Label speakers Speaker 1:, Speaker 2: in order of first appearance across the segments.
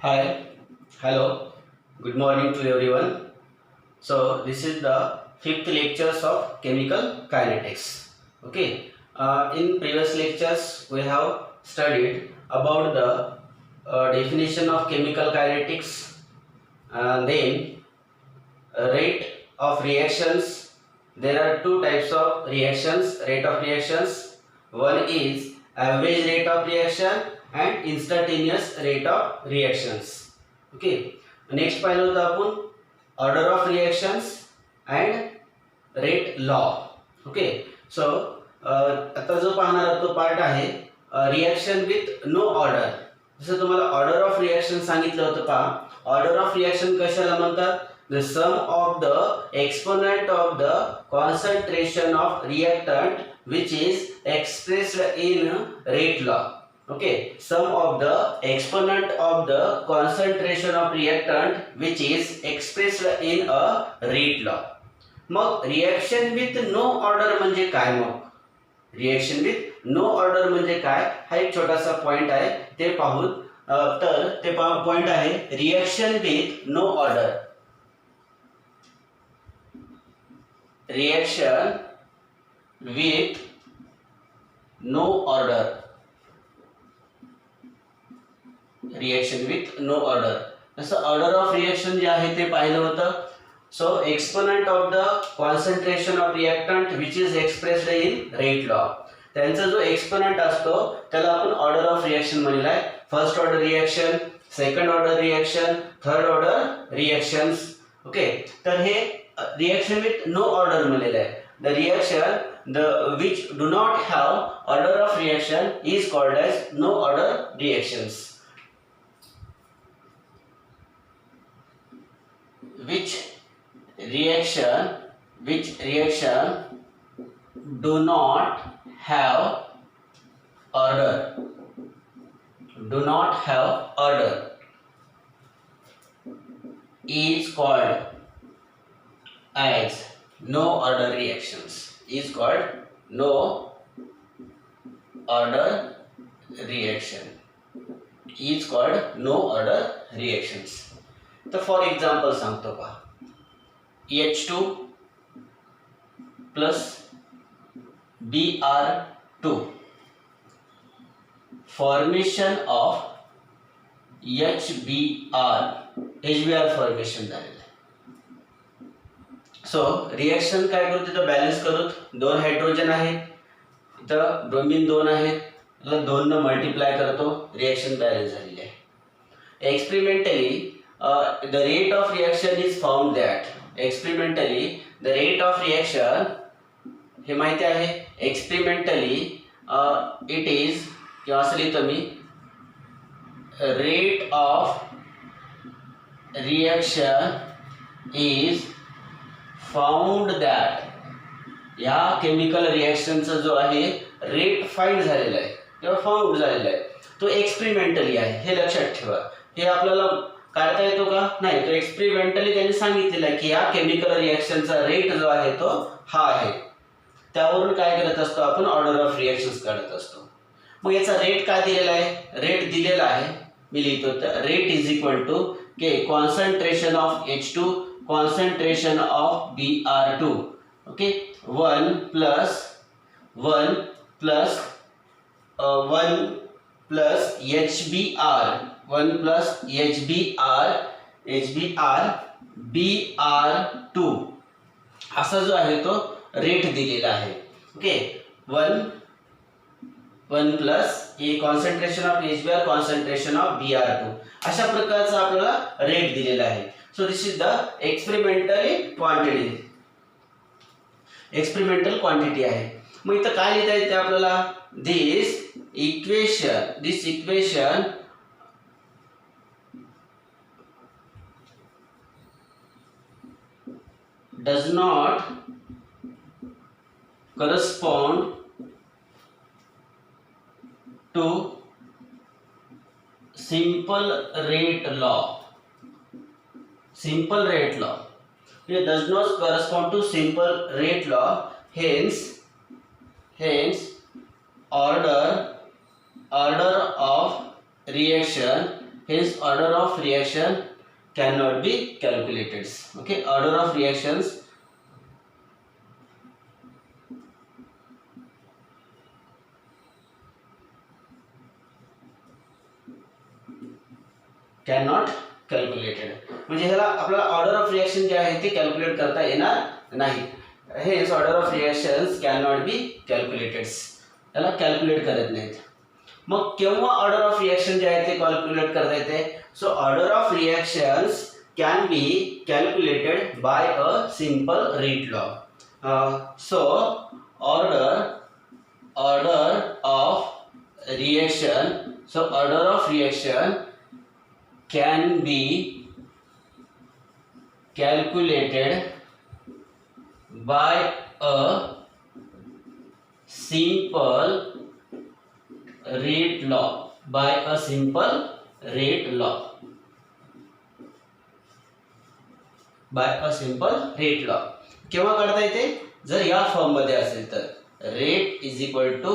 Speaker 1: Hi, hello, good morning to everyone. So this is the fifth lectures of chemical kinetics. Okay, in previous lectures we have studied about the definition of chemical kinetics, then rate of reactions. There are two types of reactions, rate of reactions. One is average rate of reaction and instantaneous rate of reactions. Okay. Next पाहिलं होतं आपण order of reactions and rate law. Okay. So आता जो पाहणार आहोत तो part आहे reaction with no order. जसं तुम्हाला ऑर्डर ऑफ रिएक्शन सांगितलं होतं पहा. ऑर्डर ऑफ रिएक्शन कशाला म्हणतात? The sum of the exponent of the concentration of reactant which is expressed in rate law. Okay, sum of the exponent of the concentration of reactant which is expressed in a rate law. मग reaction with no order म्हणजे काय? मग reaction with no order म्हणजे काय हा एक छोटासा point आहे ते पाहू. तर ते पॉइंट आहे reaction with no order. Reaction with no order. Reaction with no order. जसं ऑर्डर ऑफ रिएक्शन जे आहे ते पाहिलं होतं. So exponent of the concentration of reactant which is expressed in rate law. त्यांचा जो एक्सपोनेंट असतो त्याला आपण ऑर्डर ऑफ रिएक्शन म्हणलेला आहे. First order reaction, second order reaction, third order reactions. Okay, तर हे रिएक्शन विथ नो ऑर्डर म्हणलेलं आहे. The reaction which do not have order of reaction is called as no order reactions. Which reaction do not have order is called as no order reactions. Is called no order reaction. Is called no order reactions. तर for example सांगतो पहा. H2 plus Br2 formation of HBr formation झालेलं आहे. So reaction काय करू तिथं balance करू. दोन हायड्रोजन आहेत, इथं ब्रोमीन दोन आहेत, त्याला 2 न मल्टिप्लाय करतो, रिएक्शन बॅलन्स झालेली आहे. Experimentally the rate of reaction is found that experimentally the rate of reaction हे माहिती आहे. experimentally it is किंवा असं लिहितो मी rate of reaction is found that या केमिकल रिएक्शनचा जो आहे रेट फाइंड झालेला आहे किंवा फाउंड झालेला आहे तो एक्सपेरिमेंटली आहे. हे लक्षात ठेवा. हे आपल्याला काढता येतो का? नाही. तो एक्सपेरिमेंटली त्यांनी सांगितलेलं आहे की या केमिकल रिएक्शनचा रेट जो आहे तो हा आहे. त्यावरून काय करत असतो आपण ऑर्डर ऑफ रिएक्शन्स काढत असतो. मग याचा रेट काय दिलेला आहे? रेट दिलेला आहे मी लिहितो. Rate is equal to k concentration of H2 concentration of Br2. Okay, 1 plus HBr 1 plus HBr Br2 असा जो आहे तो रेट दिलेला आहे. ओके, 1 प्लस हे concentration of HBr concentration of Br2 अशा प्रकारचा आपल्याला रेट दिलेला आहे. So this is the experimental quantity आहे. मग इथं काय लिहिता येते आपल्याला? This equation does not correspond to simple rate law. It does not correspond to simple rate law. Hence order of reaction hence order of reaction cannot be calculated. Okay, order of reactions cannot calculated. म्हणजे ह्याला आपल्याला order of reaction जे आहे ते calculate करता येणार नाही. हेच order of reactions cannot be calculated. याला कॅल्क्युलेट करत नाहीत. मग केव्हा ऑर्डर ऑफ रिएक्शन जे आहे ते कॅल्क्युलेट करता येते? So order of reactions can be calculated by a simple rate law. So order of reaction, so order of reaction can be calculated by a simple rate law, by a simple rate law, by a simple rate law. केव्हा काढता येते? जर या form मध्ये असेल तर rate is equal to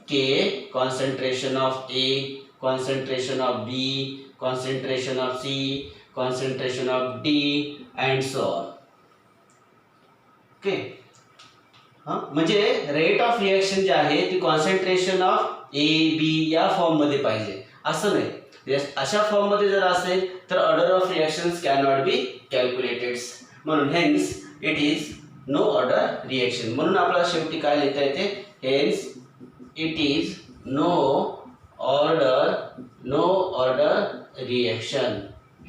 Speaker 1: k concentration of A, concentration of B, concentration of C, concentration of D and so on. Okay, म्हणजे rate of reaction जे आहे ती कॉन्सन्ट्रेशन ऑफ ए बी या फॉर्म मध्ये पाहिजे, असं नाही. अशा फॉर्म मध्ये जर असेल तर order of reactions cannot be calculated. म्हणून hence it is no order reaction. म्हणून आपल्याला शेवटी काय लिहिता येते? Hence it is no order reaction.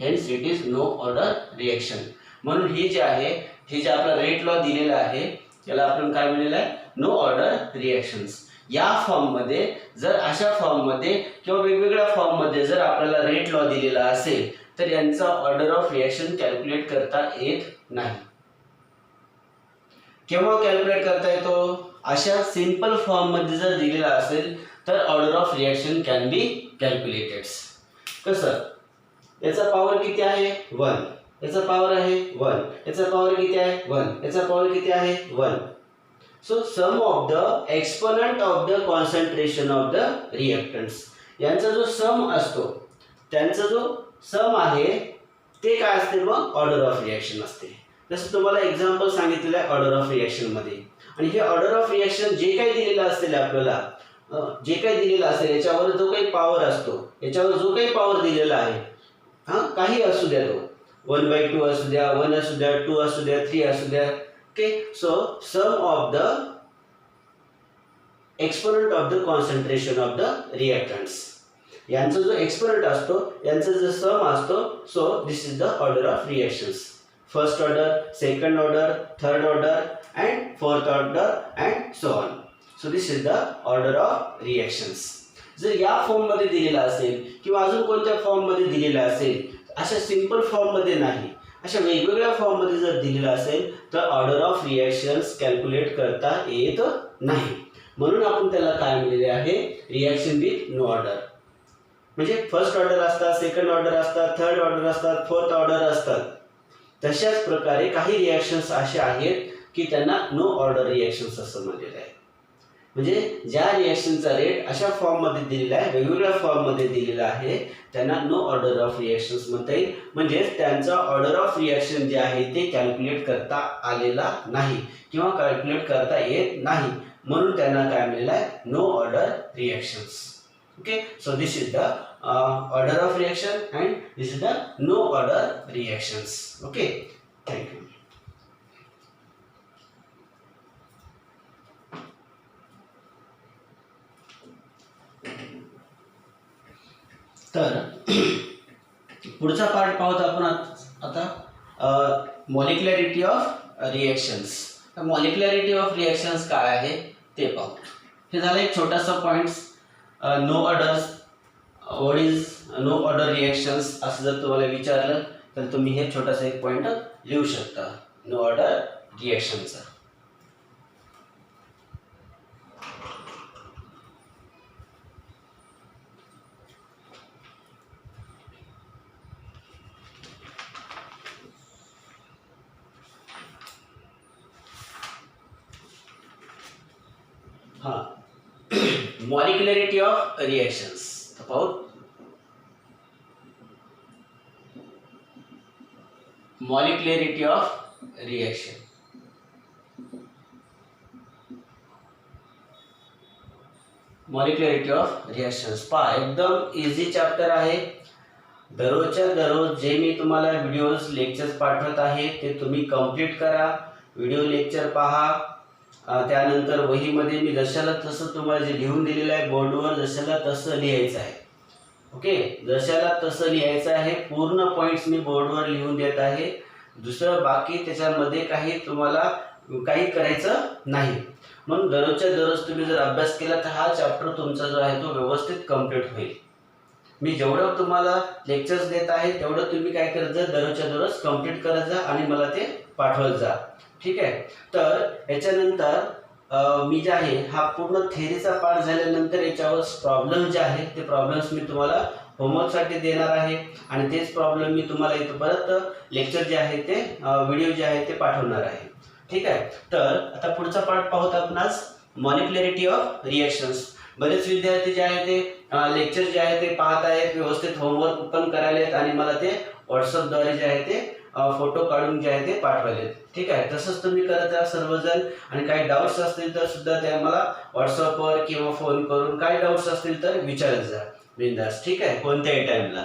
Speaker 1: Hence it is no order reaction. म्हणून ही जे आहे, हे जे आपला रेट लॉ दिलेला आहे याला आपण काय म्हणलेलं आहे? No order reactions. या फॉर्म मध्ये जर अशा फॉर्म मध्ये किंवा वेगवेगळ्या फॉर्म मध्ये जर आपल्याला रेट लॉ दिलेला असेल तर यांचा ऑर्डर ऑफ रिएक्शन कॅल्क्युलेट करता येत नाही. केव्हा कॅल्क्युलेट करता येतो? अशा सिंपल फॉर्म मध्ये जर दिलेला असेल तर order of reaction can be calculated. कसं? याचा पॉवर किती आहे? 1. याचा पॉवर आहे 1. याचा पॉवर किती आहे? 1. याचा पॉवर किती आहे? 1. So sum of the exponent of the concentration of the reactants, यांचा जो सम असतो त्यांचा जो सम आहे ते काय असते? मग ऑर्डर ऑफ रिएक्शन असते. जसं तुम्हाला एक्झाम्पल सांगितलेलं आहे ऑर्डर ऑफ रिएक्शन मध्ये. आणि हे ऑर्डर ऑफ रिएक्शन जे काही दिलेलं असेल आपल्याला, जे काही दिलेलं असेल याच्यावर जो काही पॉवर असतो, याच्यावर जो काही पॉवर दिलेला आहे, काही असू द्या, तो 1/2 असू द्या, 1 असू द्या, 2 असू द्या, 3 असू द्या. Okay, so sum of the exponent of the concentration of the reactants, यांचा जो एक्सपोनंट असतो यांचा जो सम असतो, so this is the order of reactions. First order, second order, third order and fourth order and so on. So this is the order of reactions. जर या form मध्ये दिलेला असेल किंवा अजून कोणत्या फॉर्म मध्ये दिलेला असेल, अशा सिंपल फॉर्म मध्ये नाही, अशा वेगवेगळ्या फॉर्म मध्ये जर दिलेला असेल तर ऑर्डर ऑफ रिएक्शन्स कॅल्क्युलेट करता येत नाही. म्हणून आपण त्याला काय म्हणलेले आहे? Reaction with no order. म्हणजे फर्स्ट ऑर्डर असतात, सेकंड ऑर्डर असतात, थर्ड ऑर्डर असतात, फोर्थ ऑर्डर असतात. तशाच प्रकारे काही रिएक्शन्स असे आहेत की त्यांना नो ऑर्डर रिएक्शन्स असं म्हणलेलं आहे. म्हणजे ज्या रिएक्शनचा रेट अशा फॉर्म मध्ये दिलेला आहे, वेगवेगळ्या फॉर्म मध्ये दिलेला आहे, त्यांना नो ऑर्डर ऑफ रिएक्शन्स म्हणता येईल. म्हणजे त्यांचा ऑर्डर ऑफ रिएक्शन जे आहे ते कॅल्क्युलेट करता आलेला नाही किंवा कॅल्क्युलेट करता येत नाही, म्हणून त्यांना काय मिळालेलं आहे? No order reactions. Okay, so this is the order of reaction and this is the no order reactions. Okay, thank you. तर पुढचा पार्ट पाहूत आपण आता molecularity of reactions. Molecularity of reactions काय आहे ते पाहू. हे झालं एक छोटासा points. No orders, what is no order reactions असं जर तुम्हाला विचारलं तर तुम्ही हे छोटासा एक पॉइंट लिहू शकता नो ऑर्डर रिएक्शनचा. molecularity of reactions. About molecularity of reaction. Molecularity of reactions पहा, एकदम इझी चॅप्टर आहे. दररोजच्या दररोज जे मी तुम्हाला व्हिडिओज लेक्चर्स पाठवत आहे ते तुम्ही कंप्लीट करा. व्हिडिओ लेक्चर पहा. त्यानंतर वहीमध्ये मी जशाला तसं तुम्हाला जे लिहून दिलेलं आहे बोर्डवर जशाला तसं लिहायचं आहे. ओके, जशाला तसं लिहायचं आहे. पूर्ण पॉईंट्स मी बोर्डवर लिहून देत आहे. दुसरं बाकी त्याच्यामध्ये काही तुम्हाला काही करायचं नाही. म्हणून दररोजच्या दररोज तुम्ही जर अभ्यास केला तर हा चॅप्टर तुमचा जो आहे तो व्यवस्थित कंप्लीट होईल. मी जेवढं तुम्हाला लेक्चर्स देत आहे तेवढं तुम्ही काय करत जा, दररोजच्या दररोज कंप्लीट करत जा आणि मला ते पाठवत जा. ठीक आहे. तर याच्यानंतर मी जे आहे हा पूर्ण थेअरीचा पार्ट झाल्यानंतर याच्यावर प्रॉब्लेम जे आहे ते प्रॉब्लेम्स मी तुम्हाला होमवर्कसाठी देणार आहे आणि तेच प्रॉब्लेम मी तुम्हाला इथं परत लेक्चर जे आहे ते व्हिडिओ जे आहे ते पाठवणार आहे. ठीक आहे. तर आता पुढचा पार्ट पाहूत आपण आज, मॉलिक्युलरिटी ऑफ रिएक्शन्स. बरेच विद्यार्थी जे आहे ते लेक्चर जे आहे ते पाहत आहेत, व्यवस्थित होमवर्क पण करायलेत आणि मला ते व्हॉट्सअपद्वारे जे आहे ते फोटो काढून जे आहे ते पाठवायलेत. ठीक आहे. तसंच तुम्ही करत राहा सर्वजण. आणि काही डाऊट्स असतील तर सुद्धा ते मला व्हॉट्सअपवर किंवा फोन करून काही डाऊट्स असतील तर विचारत जा बिंदास. ठीक आहे, कोणत्याही टाईमला.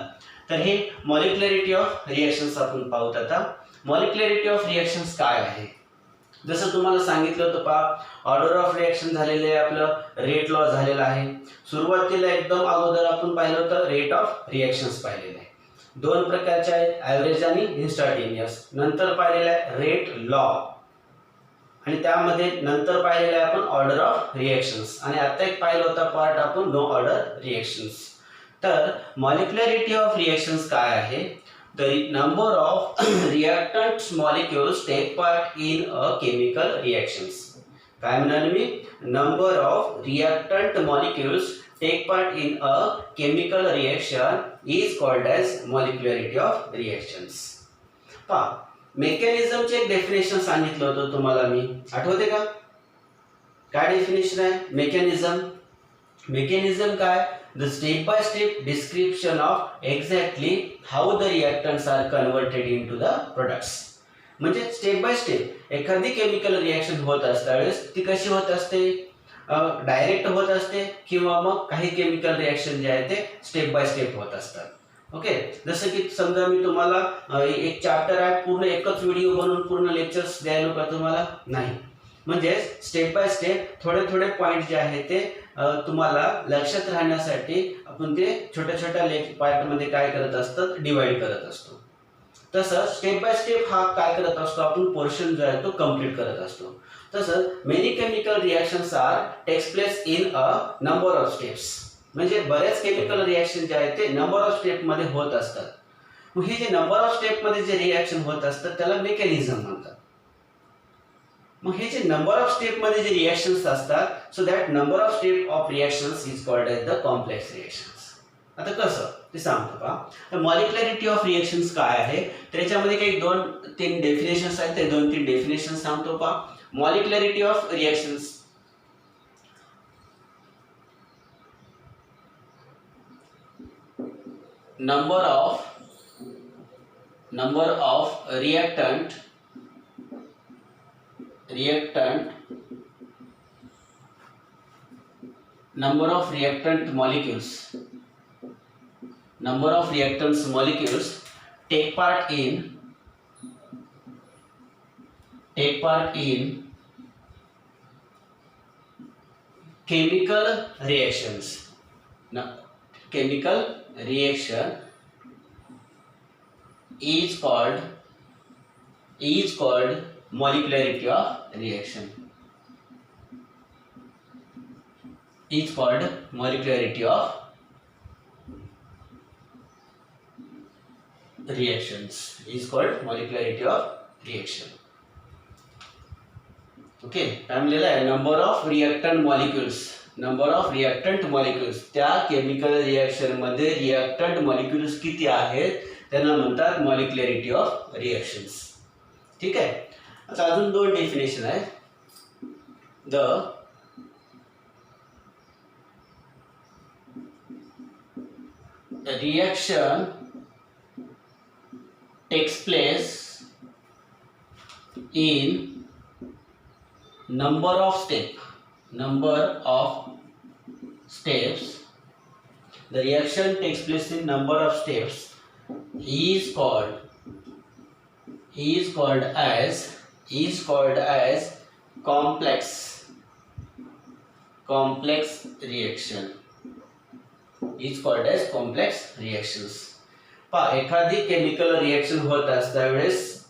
Speaker 1: तर हे मॉलिक्युलरिटी ऑफ रिएक्शन्स आपण पाहूत. आता मॉलिक्युलरिटी ऑफ रिएक्शन्स काय आहे, जसं तुम्हाला सांगितलं होतं पहा, ऑर्डर ऑफ रिएक्शन झालेले आहे, आपलं रेट लॉ झालेला आहे. सुरुवातीला एकदम अगोदर आपण पाहिलं होतं रेट ऑफ रिएक्शन्स पाहिलेलं आहे. दोन प्रकारचे आहेत, ॲव्हरेज आणि इन्स्टंटेनियस. नंतर पाहिलेलं आहे रेट लॉ आणि त्यामध्ये नंतर पाहिलेलं आहे आपण ऑर्डर ऑफ रिएक्शन्स. आणि आता एक पाहिलं होता पार्ट आपण नो ऑर्डर रिएक्शन्स. तर मॉलिक्युलरिटी ऑफ रिएक्शन्स काय आहे, the number of reactant molecules take part in a chemical reactions. काय म्हणाले मी, number of reactant molecules take part in a chemical reaction is called as molecularity of reactions. पहा, मेकॅनिझमचे एक definition सांगितलं होतं तुम्हाला मी, आठवते का? काय डेफिनेशन आहे मेकॅनिझम? मेकॅनिझम काय, the step by step description of exactly how the reactants are converted into the products. म्हणजे स्टेप बाय स्टेप एखादी केमिकल रिएक्शन होत असता वेळेस ती कशी होत असते, डायरेक्ट होत असते किंवा मग काही केमिकल रिएक्शन जे आहे ते स्टेप बाय स्टेप होत असतात. ओके, जसं की समजा मी तुम्हाला एक चॅप्टर आहे पूर्ण एकच व्हिडिओ बनवून पूर्ण लेक्चर्स द्यायला का तुम्हाला नाही. म्हणजे स्टेप बाय स्टेप थोडे थोडे पॉईंट जे आहे ते तुम्हाला लक्षात राहण्यासाठी आपण ते छोट्या छोट्या पार्टमध्ये काय करत असतात, डिवाइड करत असतो. तसं स्टेप बाय स्टेप हा काय करत असतो आपण, पोर्शन जो आहे तो कंप्लीट करत असतो. तसं many chemical reactions are takes place in a number of steps. म्हणजे बरेच केमिकल रिएक्शन जे आहेत ते नंबर ऑफ स्टेप मध्ये होत असतात. मग हे जे नंबर ऑफ स्टेप मध्ये जे रिएक्शन होत असतात त्याला मेकॅनिझम म्हणतात. मग हे जे नंबर ऑफ स्टेप मध्ये जे रिएक्शन्स असतात, so that number of step of reactions is called as the complex reactions. आता कसं ते सांगतो पहा. तर मॉलिक्युलरिटी ऑफ रिएक्शन्स काय आहे, त्याच्यामध्ये काही 2-3 डेफिनेशन्स आहेत. ते 2-3 डेफिनेशन्स सांगतो पहा. Molecularity of reactions, number of reactant number of reactant molecules take part in chemical reactions. Now, chemical reaction is called molecularity of reaction. Is called molecularity of reactions. Is called molecularity of reaction. Okay, काय म्हणलेलं आहे, number of reactant molecules. त्या chemical reaction मध्ये reactant molecules किती आहेत त्यांना म्हणतात मॉलिक्युलरिटी of reactions. ठीक आहे. आता अजून 2 डेफिनेशन आहेत. The reaction takes place in number of steps, the reaction takes place in number of steps is called as complex reaction, is called as complex reactions. पहा, एखादी केमिकल रिएक्शन होत असता वेळेस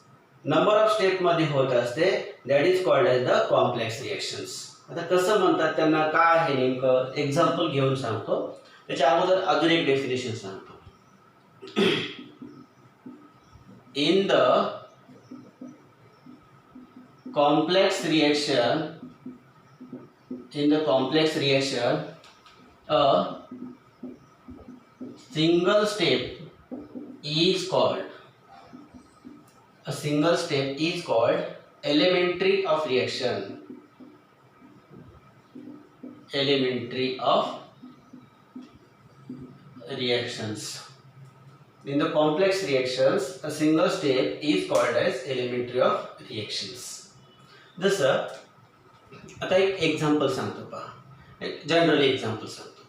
Speaker 1: नंबर ऑफ स्टेप मध्ये होत असते, that is called as the complex reactions. आता कसं म्हणतात त्यांना, काय आहे नेमकं, एक्झाम्पल घेऊन सांगतो. त्याच्या अगोदर अजून एक डेफिनेशन सांगतो. In the complex reaction, a single step is called elementary of reaction. In the complex reactions, a single step is called as elementary of reactions. जसं आता एक एक्झाम्पल सांगतो पहा, एक जनरल एक्झाम्पल सांगतो.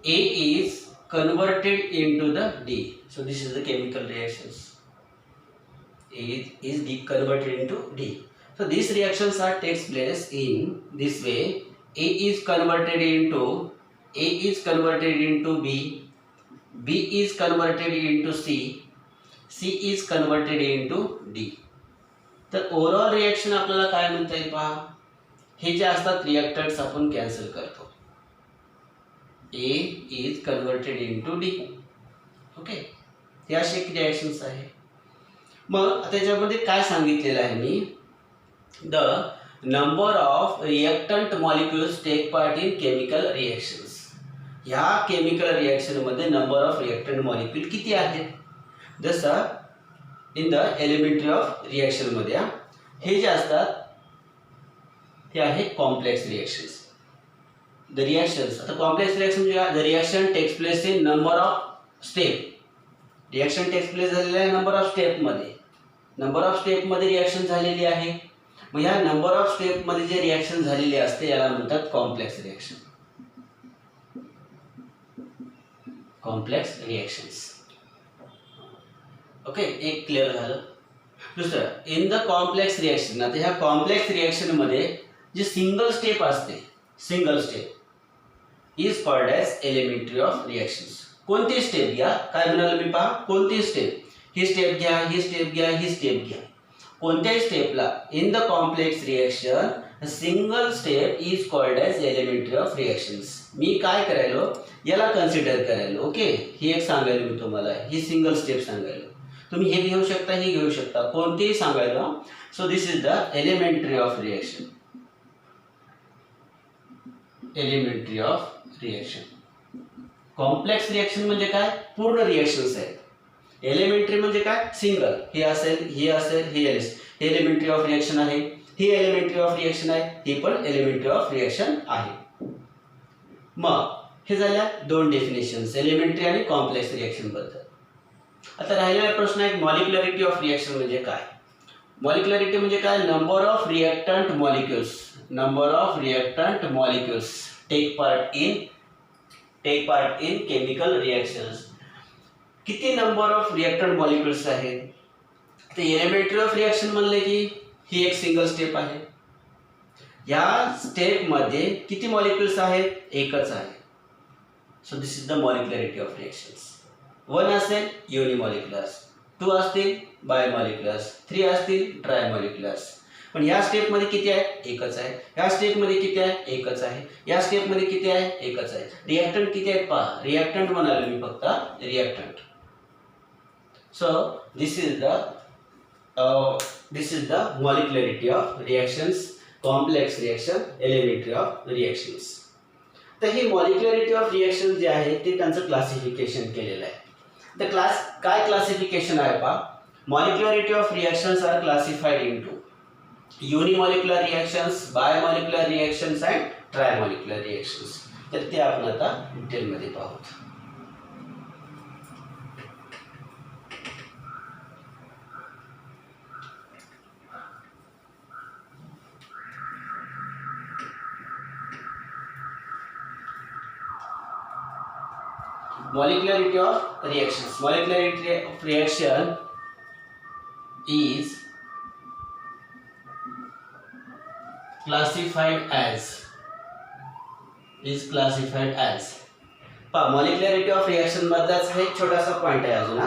Speaker 1: A is converted into the D. So this is the chemical reactions. A is converted into D. So these reactions takes place in this way. A is converted into B. B is converted into C. C is converted into D. तर overall reaction आपल्याला काय म्हणता येईल पहा, हे जे असतात reactants आपण कॅन्सल करतो. A is converted into D. Okay, हे असे रिएक्शन्स आहे. मग त्याच्यामध्ये काय सांगितलेलं आहे मी, the number of reactant molecules take part in chemical reactions. ह्या केमिकल रिएक्शन मध्ये नंबर ऑफ रिएक्टंट मॉलिक्युल किती आहेत. जसं in the elementary of reaction मध्ये हे जे असतात ते आहे कॉम्प्लेक्स रिएक्शन्स. द रिएक्शन्स, आता कॉम्प्लेक्स रिएक्शन म्हणजे the reaction takes place in number of step. Reaction takes place झालेलं आहे नंबर ऑफ स्टेप मध्ये रिएक्शन झालेली आहे. मग ह्या नंबर ऑफ स्टेप मध्ये जे रिएक्शन झालेली असते याला म्हणतात कॉम्प्लेक्स रिएक्शन्स. ओके, एक क्लिअर झालं. दुसरं, इन द कॉम्प्लेक्स रिएक्शन. आता ह्या कॉम्प्लेक्स रिएक्शन मध्ये जे single step is called as elementary of reactions. कोणती स्टेप घ्या, काय म्हणाल मी पहा, कोणती स्टेप, ही स्टेप घ्या, ही स्टेप घ्या, ही स्टेप घ्या, कोणत्याही स्टेपला in the complex reaction single step is called as elementary of reactions. मी काय करायलो, याला कन्सिडर करायलो. ओके, ही एक सांगायलो मी तुम्हाला, ही सिंगल स्टेप सांगायलो. तुम्ही हे घेऊ शकता, हे घेऊ शकता, कोणतेही सांगायला. So this is the elementary of reaction. Complex reaction म्हणजे काय, पूर्ण रिएक्शन्स आहेत. एलिमेंटरी म्हणजे काय, सिंगल, हे असेल, हे असेल, हे एलिमेंटरी ऑफ रिएक्शन आहे, ही एलिमेंटरी ऑफ रिएक्शन आहे, ही पण एलिमेंटरी ऑफ रिएक्शन आहे. मग हे झाल्या दोन डेफिनेशन्स, एलिमेंटरी आणि कॉम्प्लेक्स रिएक्शन बद्दल. आता राहिलेला प्रश्न आहे मॉलिक्युलरिटी ऑफ रिएक्शन म्हणजे काय. मॉलिक्युलरिटी म्हणजे काय, number of reactant molecules take part in chemical reactions. किती नंबर ऑफ रिएक्टंट मॉलिक्युल्स आहेत. ते एलिमेंटरी ऑफ रिएक्शन म्हणले की ही एक सिंगल स्टेप आहे. या स्टेप मध्ये किती मॉलिक्युल्स आहेत, एकच आहे. So this is the molecularity of reactions. 1 असेल युनिमॉलिक्युलर्स, 2 असतील बायोमॉलिक्युलर्स, 3 असतील ट्रायमॉलिक्युलर्स. पण या स्टेप मध्ये किती आहे, एकच आहे. या स्टेप मध्ये किती आहे, एकच आहे. या स्टेप मध्ये किती आहे, एकच आहे. रिएक्टंट किती आहेत पहा, रिएक्टंट म्हणालो मी फक्त reactant. So this is the molecularity of reactions, complex reaction, elementary of reactions. तर ही मॉलिक्युलरिटी ऑफ रिएक्शन जे आहे ते त्यांचं क्लासिफिकेशन केलेलं आहे. तर काय क्लासिफिकेशन आहे पहा, molecularity of reactions are classified into unimolecular reactions, biomolecular reactions and trimolecular reactions. तर ते आपण आता डिटेलमध्ये पाहू. molecularity of reactions. Molecularity of reaction is classified as पहा मॉलिक्युलॅरिटी ऑफ रिएक्शन मधलाच हा एक छोटासा पॉइंट आहे अजून.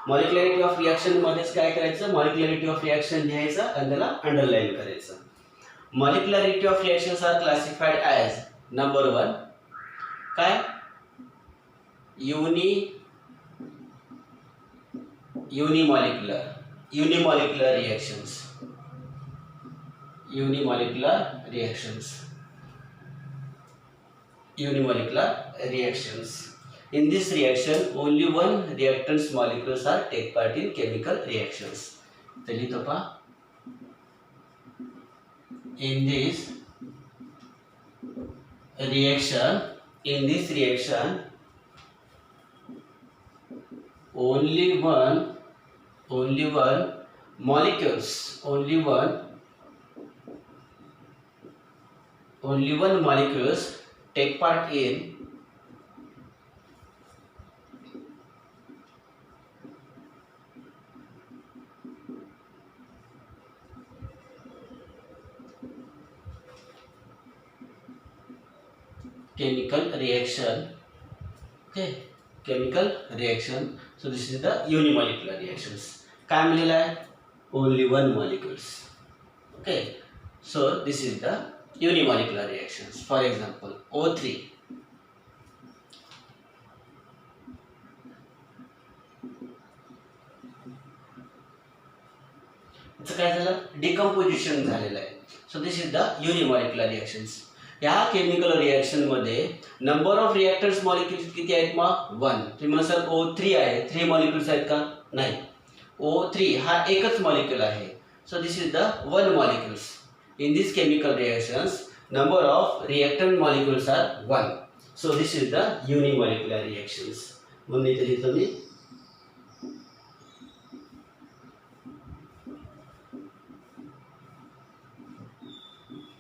Speaker 1: मॉलिक्युलॅरिटी ऑफ रिएक्शन मध्येच काय करायचं, मॉलिक्युलॅरिटी ऑफ रिएक्शन लिहायचं आणि त्याला अंडरलाईन करायचं. Molecularity of reactions are classified as number 1 काय युनिमॉलिक्युलर reactions. In this reaction, only one reactants molecules are take part in chemical reactions. चलिए तो पा in this reaction, only one molecules take part in chemical reaction. Okay, chemical reaction. So this is the unimolecular reactions. काय मिळालं आहे, only one molecules. Okay, so this is the unimolecular reactions. For example, O3. इथं काय झालं, decomposition झालेलं आहे. So this is the unimolecular reactions. या chemical reaction मध्ये नंबर ऑफ रिएक्टर्स मॉलिक्युल्स किती आहेत, मग 1. तुम्ही म्हणाल O3 आहे, 3 मॉलिक्युल्स आहेत का, नाही. O3 हा एकच मॉलिक्युल आहे. So this is the 1 molecules. In these chemical reactions, number of reactant molecules are 1. So this is the unimolecular reactions. म्हणून इथे लिहितो मी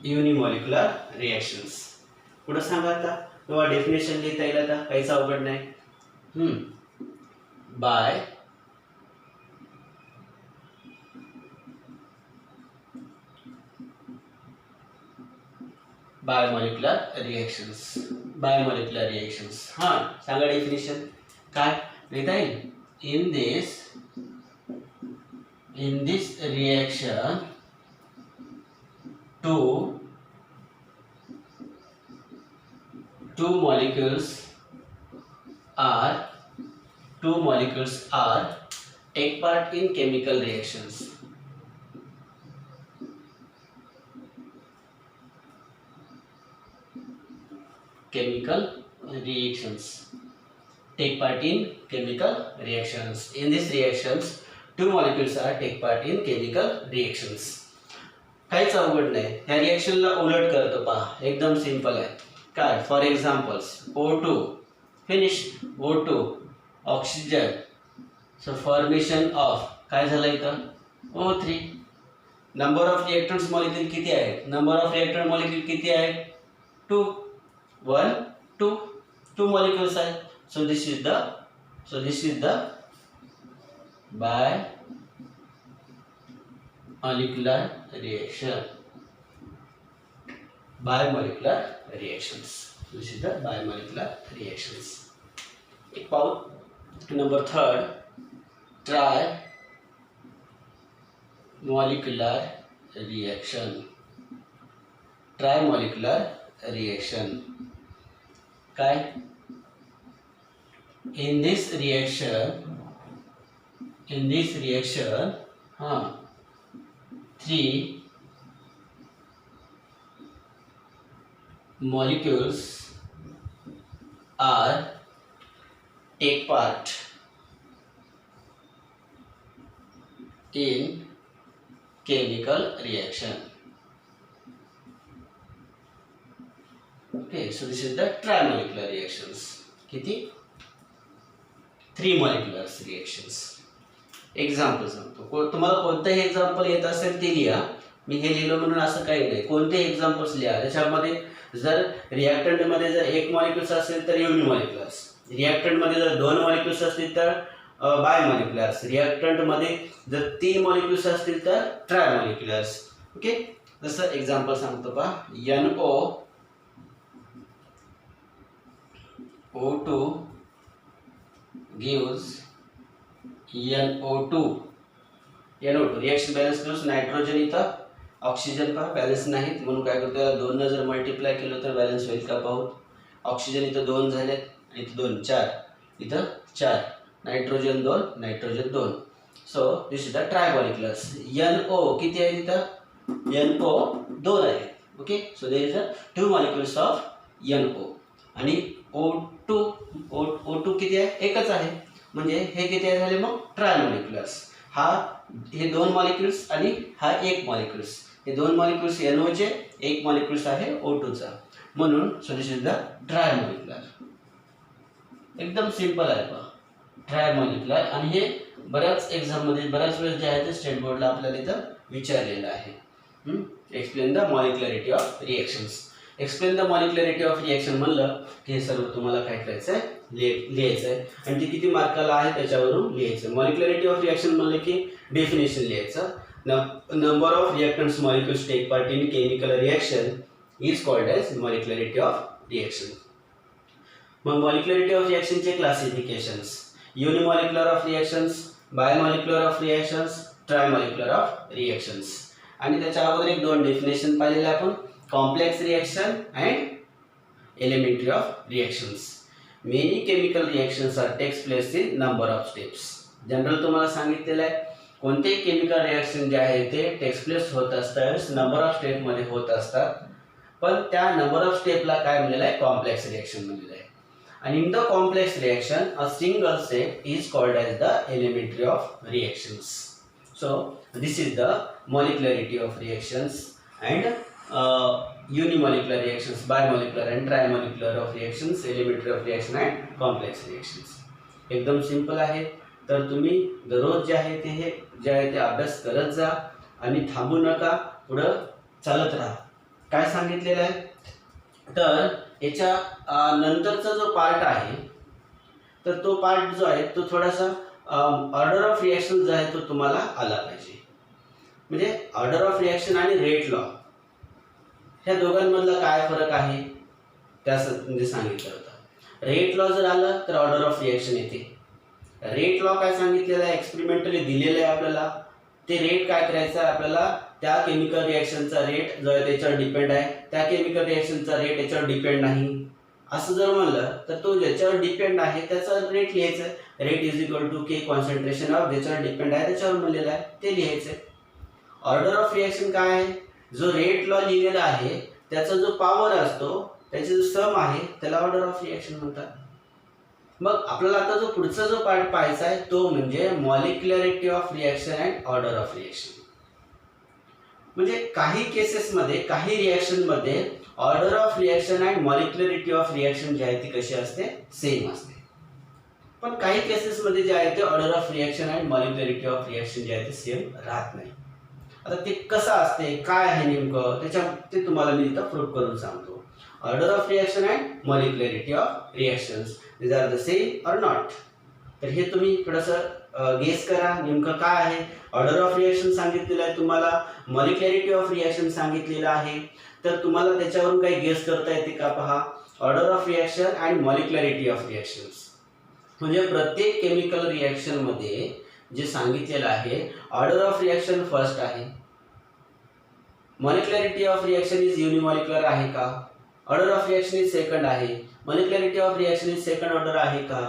Speaker 1: unimolecular reactions. पुढे सांगा आता, किंवा डेफिनेशन लिहिता येईल आता, काहीच अवघड नाही. Bi biomolecular reactions. हां, सांगा डेफिनेशन काय लिहिता येईल. In this reaction two molecules are take part in chemical reactions. Take part in chemical reactions. In these reactions, 2 molecules are take part in chemical reactions. काहीच अवघड नाही. ह्या रिएक्शनला उलट करतो पहा, एकदम सिंपल आहे. काय, for examples O2 finish, O2 oxygen. So formation of काय झालं इथं, O3. Number of reactants molecule किती आहेत, नंबर ऑफ रिएक्टंट मॉलिक्यूल किती आहेत, 2. 1 2 molecules are. So this is the bimolecular reactions. This is the bimolecular reactions. Number 3, trimolecular reaction. काय, in this reaction 3 molecules are take part in chemical reaction. Okay, so this is the trimolecular reactions. किती, 3 molecular reactions. Example सांगतो, तुम्हाला कोणतेही example येत असेल ते लिहा. मी हे लिहिलं म्हणून असं काही नाही, कोणतेही एक्झाम्पल्स लिहा. त्याच्यामध्ये जर रिएक्टंट मध्ये जर 1 मॉलिक्युल्स असेल तर युनिमॉलिक्युलर्स, रिॲक्टंट मध्ये जर 2 मॉलिक्युल्स असतील तर बायमॉलिक्युलर्स, रिॲक्टंट मध्ये जर 3 मॉलिक्युल्स असतील तर ट्रायमॉलिक्युलर्स. ओके, जसं एक्झाम्पल सांगतो पहा, NO2 gives NO2 reaction balance news, nitrogen इथं ऑक्सिजन पहा बॅलन्स नाहीत म्हणून काय करतो, 2 न जर मल्टिप्लाय केलं तर बॅलन्स होईल का पाहू. ऑक्सिजन इथं 2 झाले आणि इथं 2 4, इथं 4, nitrogen 2 nitrogen 2. So this is the trimoleculars. NO किती आहे तिथं, NO 2 आहे. Okay, so there is 2 molecules of NO. आणि O2 किती आहे, एकच आहे, म्हणजे हे किती आहे झाले मग ट्रायमॉलिक्युलर्स. हे 2 मॉलिक्युल्स आणि हा 1 मॉलिक्युल्स, हे 2 मॉलिक्युल्स NO चे, 1 मॉलिक्युल्स आहे O2 चा, म्हणून सो दिस इज द ट्रायमॉलिक्युलर. एकदम सिंपल आहे पहा ट्रायमॉलिक्युलर. आणि हे बऱ्याच एक्झाम मध्ये बऱ्याच वेळेस जे आहे ते स्टेट बोर्डला आपल्याला इथं विचारलेलं आहे. Explain the molecularity of reactions. Explain the molecularity of reaction म्हणलं की हे सर्व तुम्हाला काय करायचं आहे, लिहायचं आहे. आणि ते किती मार्काला आहे त्याच्यावरून लिहायचं. मॉलिक्युलरिटी ऑफ रिएक्शन म्हणलं की डेफिनेशन लिहायचं. Number of reactants molecules take part in chemical reaction is called as molecularity of reaction. मग मॉलिक्युलरिटी ऑफ रिएक्शनचे classifications, unimolecular of reactions, bimolecular of reactions, trimolecular of reactions. आणि त्याच्या अगोदर एक 2 डेफिनेशन पाहिलेले आपण, complex reaction and elementary of reactions. Many chemical reactions are takes place in number of steps. General तुम्हाला सांगितलेलं आहे कोणतेही केमिकल रिएक्शन जे आहे ते टेक्स प्लेस होत असतात, नंबर ऑफ स्टेपमध्ये होत असतात. पण त्या नंबर ऑफ स्टेपला काय म्हणलेलं आहे, कॉम्प्लेक्स रिएक्शन म्हणलेलं आहे. आणि in the complex reaction a single step is called as the elementary of reactions. So this is the molecularity of reactions and unimolecular reactions, bimolecular and trimolecular of reactions, elementary of reaction and complex reactions. एकदम simple आहे. तर तुम्ही दररोज जे आहे ते अभ्यास करत जा आणि थांबू नका, पुढं चालत राहा. काय सांगितलेलं आहे तर याच्या नंतरचा जो पार्ट आहे तर तो पार्ट जो आहे तो थोडासा ऑर्डर ऑफ रिएक्शन जो आहे तो तुम्हाला आला पाहिजे. म्हणजे ऑर्डर ऑफ रिएक्शन आणि रेट लॉ ह्या दोघांमधला काय फरक आहे त्या म्हणजे सांगितलं होतं. रेट लॉ जर आलं तर ऑर्डर ऑफ रिएक्शन येते. रेट लॉ काय सांगितलेलं आहे, एक्सपेरिमेंटली दिलेलं आहे आपल्याला. ते रेट काय करायचं आहे आपल्याला, त्या केमिकल रिएक्शनचा रेट जो आहे त्याच्यावर डिपेंड आहे, त्या केमिकल रिएक्शनचा रेट याच्यावर डिपेंड नाही. असं जर म्हणलं तर तो ज्याच्यावर डिपेंड आहे त्याचा रेट लिहायचा आहे. Rate is equal to k concentration of ज्याच्यावर डिपेंड आहे त्याच्यावर म्हणलेलं आहे ते लिहायचं आहे. ऑर्डर ऑफ रिएक्शन काय आहे, जो रेट लॉ लिहिलेला आहे त्याचा जो पॉवर असतो त्याचे जो सम आहे त्याला ऑर्डर ऑफ रिएक्शन म्हणतात. मग आपल्याला आता जो पुढचा जो पार्ट पाहायचा आहे तो म्हणजे molecularity of reaction and order of reaction. म्हणजे काही केसेसमध्ये काही रिएक्शनमध्ये order of reaction and molecularity of reaction जी आहे ती कशी असते, सेम असते. पण काही केसेसमध्ये जे आहे ते order of reaction and molecularity of reaction जे आहे ते सेम राहत नाही. आता ते कसं असते, काय आहे नेमकं ते तुम्हाला मी इथं प्रूव्ह करून सांगतो. Order of reaction and molecularity of reactions these are the same or not. तर हे तुम्ही थोडंसं गेस करा नेमकं काय आहे. ऑर्डर ऑफ रिएक्शन सांगितलेलं आहे तुम्हाला, मॉलिक्युलरिटी ऑफ रिएक्शन सांगितलेलं आहे. तर तुम्हाला त्याच्यावरून काही गेस करता येते का पहा. Order of reaction and molecularity of reactions म्हणजे प्रत्येक केमिकल रिएक्शनमध्ये जे सांगितलेलं आहे ऑर्डर ऑफ रिएक्शन फर्स्ट आहे, molecularity of reaction is unimolecular आहे का, order of reaction is second आहे, molecularity of reaction is second order आहे का.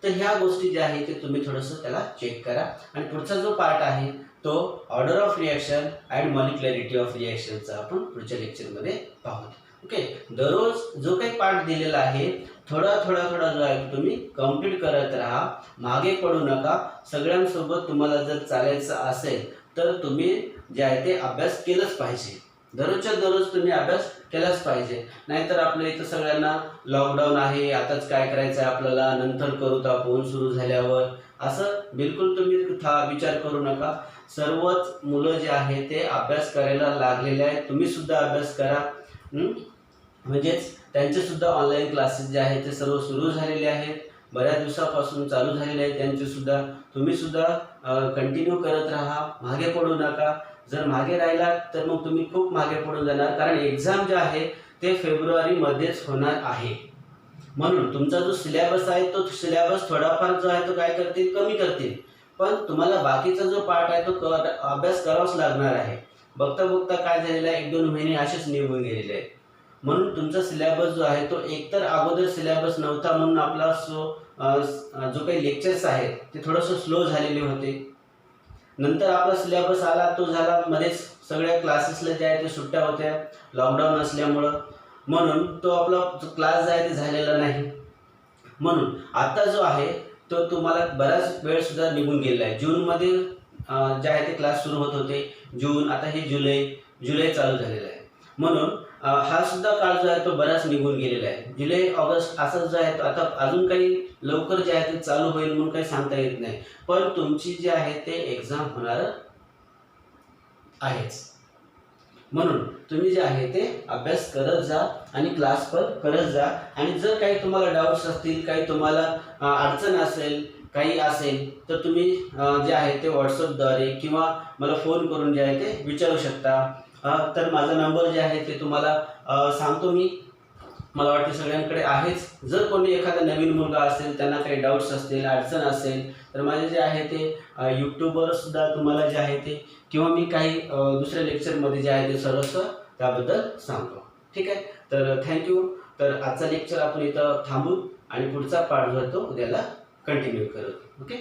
Speaker 1: तर ह्या गोष्टी ज्या आहेत ते तुम्ही थोडंसं त्याला चेक करा. आणि पुढचा जो पार्ट आहे तो order of reaction and molecularity of रिएक्शनचा आपण पुढच्या लेक्चरमध्ये पाहू. ओके, दररोज जो काही पार्ट दिलेला आहे थोडा जो आहे तुम्ही कंप्लीट करत राहा, मागे पडू नका. सगळ्यांसोबत तुम्हाला जर चालायचं असेल तर तुम्ही जे आहे ते अभ्यास केलंच पाहिजे. दररोजच्या दररोज तुम्ही अभ्यास केलाच पाहिजे. नाहीतर आपल्या इथं सगळ्यांना लॉकडाऊन आहे, आताच काय करायचं आहे आपल्याला, नंतर करू तर आपण सुरू झाल्यावर, असं बिलकुल तुम्ही विचार करू नका. सर्वच मुलं जे आहे ते अभ्यास करायला लागलेले आहेत. तुम्ही सुद्धा अभ्यास करा. म्हणजेच त्यांचेसुद्धा ऑनलाईन क्लासेस जे आहेत ते सर्व सुरू झालेले आहेत. बऱ्याच दिवसापासून चालू झालेले आहेत त्यांचेसुद्धा. तुम्हीसुद्धा कंटिन्यू करत राहा, मागे पडू नका. जर मागे राहिलात तर मग तुम्ही खूप मागे पडून जाणार, कारण एक्झाम जे आहे ते फेब्रुवारीमध्येच होणार आहे. म्हणून तुमचा जो सिलेबस आहे तो सिलेबस थोडाफार जो आहे तो काय करतील, कमी करतील, पण तुम्हाला बाकीचा जो पार्ट आहे तो अभ्यास करावाच लागणार आहे. बघता बघता काय झालेलं आहे, 1-2 महिने असेच निघून गेलेले आहेत. म्हणून तुमचा सिलेबस जो आहे तो एकतर अगोदर सिलेबस नव्हता म्हणून आपला जो काही लेक्चर्स आहेत ते थोडंसं स्लो झालेले होते. नंतर आपला सिलेबस आला, तो झाला मध्येच सगळ्या क्लासेसला जे आहे ते सुट्ट्या होत्या लॉकडाऊन असल्यामुळं, म्हणून तो आपला जो क्लास जो आहे ते झालेला नाही. म्हणून आता जो आहे तो तुम्हाला बराच वेळसुद्धा निघून गेलेला आहे. जूनमध्ये जे आहे ते क्लास सुरू होत होते, जून, आता हे जुलै चालू झालेलं आहे. म्हणून हा सुद्धा काळ जो आहे तो बराच निघून गेलेला आहे. जुलै ऑगस्ट असं जो आहे तो आता अजून काही लवकर जे आहे ते चालू होईल म्हणून काही सांगता येत नाही, पण तुमची जी आहे ते एक्झाम होणार आहेच. म्हणून तुम्ही जे आहे ते अभ्यास करत जा आणि क्लास पण करत जा. आणि जर काही तुम्हाला डाऊट्स असतील, काही तुम्हाला अडचण असेल, काही असेल तर तुम्ही जे आहे ते व्हॉट्सअपद्वारे किंवा मला फोन करून जे आहे ते विचारू शकता. तर माझा नंबर जे आहे ते तुम्हाला सांगतो मी, मला वाटतं सगळ्यांकडे आहेच. जर कोणी एखादा नवीन मुलगा असेल, त्यांना काही डाऊट्स असतील, अडचण असेल, तर माझे जे आहे ते यूट्यूबवर सुद्धा तुम्हाला जे आहे ते किंवा मी काही दुसऱ्या लेक्चरमध्ये जे आहे ते सर्वस्व त्याबद्दल सांगतो. ठीक आहे, तर थँक्यू. तर आजचा लेक्चर आपण इथं थांबू आणि पुढचा पार्ट जो आहे तो उद्याला कंटिन्यू करू. ओके.